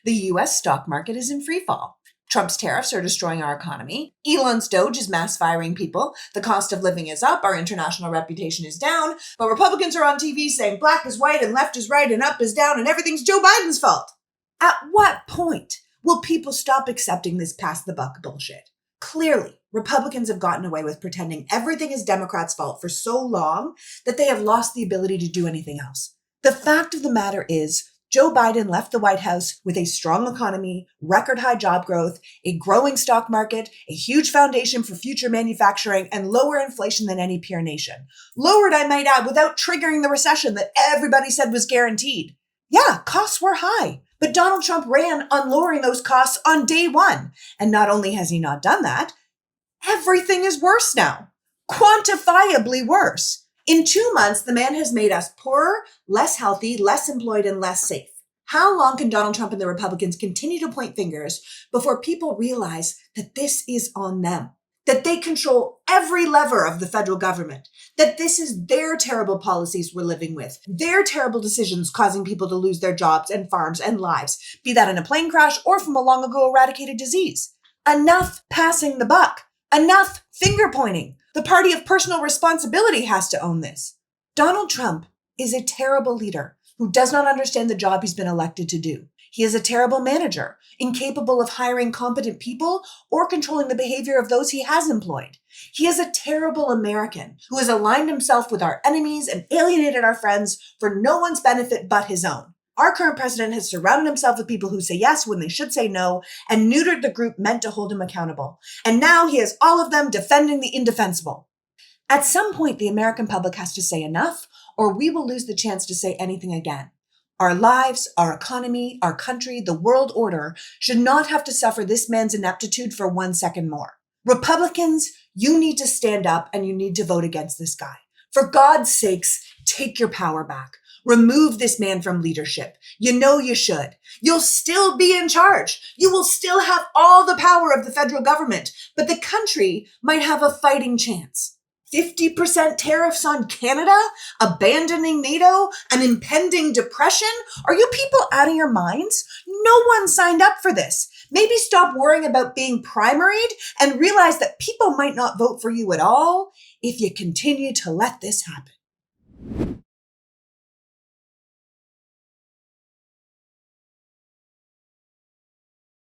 The US stock market is in free fall. Trump's tariffs are destroying our economy. Elon's Doge is mass firing people. The cost of living is up. Our international reputation is down. But Republicans are on TV saying black is white and left is right and up is down and everything's Joe Biden's fault. At what point will people stop accepting this pass the buck bullshit? Clearly, Republicans have gotten away with pretending everything is Democrats' fault for so long that they have lost the ability to do anything else. The fact of the matter is, Joe Biden left the White House with a strong economy, record high job growth, a growing stock market, a huge foundation for future manufacturing, and lower inflation than any peer nation. Lowered, I might add, without triggering the recession that everybody said was guaranteed. Yeah, costs were high, but Donald Trump ran on lowering those costs on day one. And not only has he not done that, everything is worse now. Quantifiably worse. In 2 months, the man has made us poorer, less healthy, less employed, and less safe. How long can Donald Trump and the Republicans continue to point fingers before people realize that this is on them? That they control every lever of the federal government? That this is their terrible policies we're living with? Their terrible decisions causing people to lose their jobs and farms and lives, be that in a plane crash or from a long ago eradicated disease? Enough passing the buck. Enough finger pointing. The party of personal responsibility has to own this. Donald Trump is a terrible leader who does not understand the job he's been elected to do. He is a terrible manager, incapable of hiring competent people or controlling the behavior of those he has employed. He is a terrible American who has aligned himself with our enemies and alienated our friends for no one's benefit but his own. Our current president has surrounded himself with people who say yes when they should say no and neutered the group meant to hold him accountable. And now he has all of them defending the indefensible. At some point, the American public has to say enough, or we will lose the chance to say anything again. Our lives, our economy, our country, the world order should not have to suffer this man's ineptitude for 1 second more. Republicans, you need to stand up and you need to vote against this guy. For God's sakes, take your power back. Remove this man from leadership. You know you should. You'll still be in charge. You will still have all the power of the federal government, but the country might have a fighting chance. 50% tariffs on Canada? Abandoning NATO? An impending depression? Are you people out of your minds? No one signed up for this. Maybe stop worrying about being primaried and realize that people might not vote for you at all if you continue to let this happen.